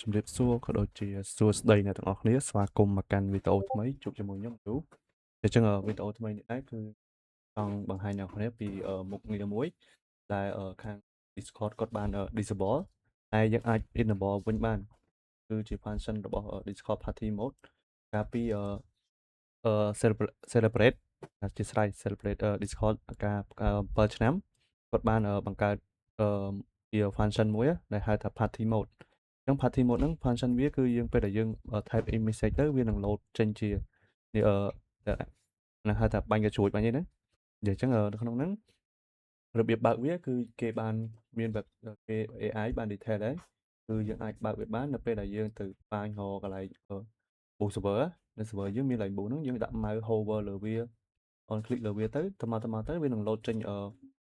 ជំរាបសួរក៏ដូចជាសួស្តីអ្នកទាំងអស់គ្នាស្វាគមន៍មកកាន់វីដេអូថ្មីជួបជាមួយខ្ញុំយូអញ្ចឹងវីដេអូថ្មីនេះដែរគឺចង់បង្ហាញអ្នកនរគ្នាពីមុខងារមួយដែលខាង Discord គាត់បាន disable តែយើងអាច enable វិញបានគឺជា function របស់ Discord Party Mode កាលពីcelebrate ជាស្រ័យ celebrate Discord ការ7ឆ្នាំគាត់បានបង្កើតជា function មួយដែលហៅថា Party Mode អញ្ចឹង Party Mode ហ្នឹង function វាគឺយើងពេលដែលយើង type image ទៅវានឹង load ចេញជានេះនឹងហៅថាបាញ់កាជួចបាញ់អីហ្នឹងអញ្ចឹងនៅក្នុងហ្នឹងរបៀបបើកវាគឺគេបានមានបែបគេ AI បាន detail ដែរគឺយើងអាចបើកវាបាននៅពេលដែលយើងទៅស្វែងរកកន្លែងboost server នៅ server យើងមានកន្លែង boost ហ្នឹងយើងដាក់ mouse hover លើវា on click លើវាទៅមកទៅវានឹង load ចេញ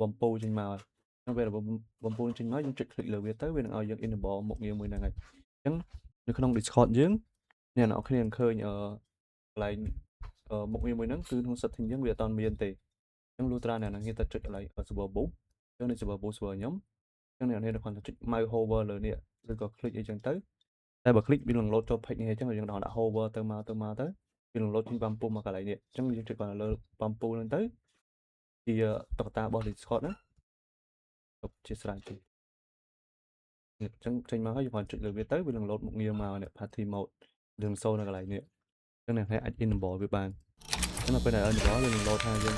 បំពូចេញមកហើយពេលបំពូចេញមកយើងចុច click លើវាទៅវានឹងឲ្យយើង enable មុខងារមួយហ្នឹងហើយអញ្ចឹងនៅក្នុង Discord យើងអ្នកនរគ្នានឹងឃើញកន្លែងមុខងារមួយហ្នឹងគឺក្នុង setting យើងវាអត់ទាន់មានទេអញ្ចឹងលុះត្រាអ្នកនរគ្នាទៅចុចកន្លែង server boost អញ្ចឹងនៅ server boost server ខ្ញុំអញ្ចឹងអ្នកនរគ្នាគ្រាន់តែចុច mouse hover លើនេះឬក៏ click អីចឹងទៅតែបើ click វានឹង load ចូល page នេះអញ្ចឹងយើងដាក់ hover ទៅមកទៅវានឹង load ចេញបំពុះមកកន្លែងនេះអញ្ចឹងយើងចុចគាត់លើបំពុះហ្នឹងទៅជាតុក្កតារបស់ Discord ណាជាស្រេចទេអញ្ចឹងចេញមកហើយយើងគាត់ចុចលើវាទៅវានឹង load មុខងារមកនេះ party mode យើងសូនៅកន្លែងនេះអញ្ចឹងអ្នកអាច enable វាបានអញ្ចឹងដល់ពេលដែល enable វានឹង load ថាយើង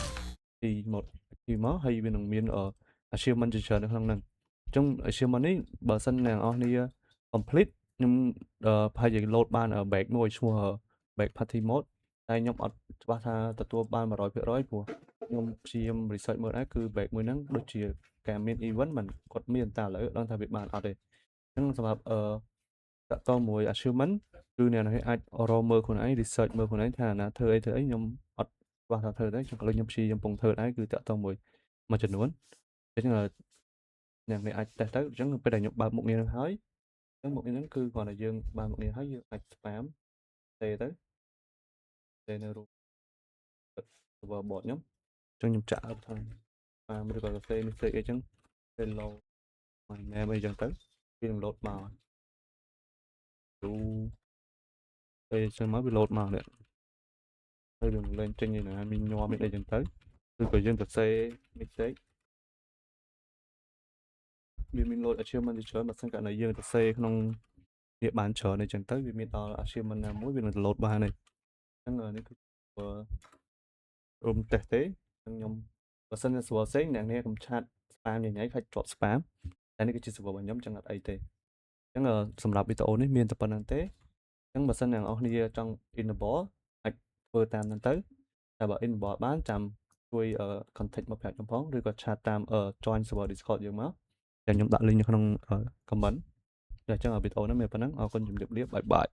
ពី mode active មកហើយវានឹងមាន achievement ជាច្រើននៅក្នុងហ្នឹងអញ្ចឹង achievement នេះបើសិនអ្នកនរគ្នា complete ខ្ញុំប្រហែលជា load បាន badge មួយឈ្មោះ badge party mode តែខ្ញុំអត់ច្បាស់ថាទទួលបាន 100% ព្រោះខ្ញុំព្យាយាម research មើលដែរគឺ badge មួយហ្នឹងដូចជាការមាន event មិនគាត់មានតែឥឡូវដឹងថាវាបានអត់ទេអញ្ចឹងសម្រាប់តកតមួយ achievement គឺអ្នកនរអាចរកមើលខ្លួនឯង research មើលខ្លួនឯងថាណាធ្វើអីខ្ញុំអត់ច្បាស់ថាធ្វើទេខ្ញុំឥឡូវខ្ញុំព្យាយាមពងធ្វើដែរគឺតកតមួយចំនួនអញ្ចឹងអ្នកនរអាច test ទៅអញ្ចឹងពេលដែលខ្ញុំបើកមុខងារហ្នឹងហើយអញ្ចឹងមុខងារហ្នឹងគឺគ្រាន់តែយើងបើកមុខងារហើយយើងអាច spam ទេទៅនៅរូប server bot ខ្ញុំអញ្ចឹងខ្ញុំចាក់ឲ្យថា spam ឬក៏ say mistake អីចឹង hello my name អីចឹងទៅវានឹង load មកទូពេលចឹងមកវា load មកនេះហើយវាលេងចេញឯណាមានញ័រមានអីចឹងទៅឬក៏យើងទៅ say mistake វាមាន load achievement ច្រើនបើសិនករណីយើងទៅ say ក្នុងវាបានច្រើនអីចឹងទៅវាមានដល់ achievement ណាមួយវានឹង load បានហើយអញ្ចឹងនេះគឺរួម test ទេខ្ញុំបើសិនជា server ផ្សេងអ្នកនេះកុំឆាត spam ញ៉ៃខ្លាចជាប់ spam តែនេះគឺជា server របស់ខ្ញុំចឹងអត់អីទេអញ្ចឹងសម្រាប់វីដេអូនេះមានតែប៉ុណ្្នឹងទេអញ្ចឹងបើសិនអ្នកនរគ្នាចង់ enable អាចធ្វើតាមហ្នឹងទៅតែបើ enable បានចាំជួយ contact មកប្រាប់ខ្ញុំផងឬក៏ឆាតតាម join server Discord យើងមកតែខ្ញុំដាក់ link នៅក្នុង comment អញ្ចឹងវីដេអូនេះមានប៉ុណ្្នឹងអរគុណជម្រាបលាបាយបាយ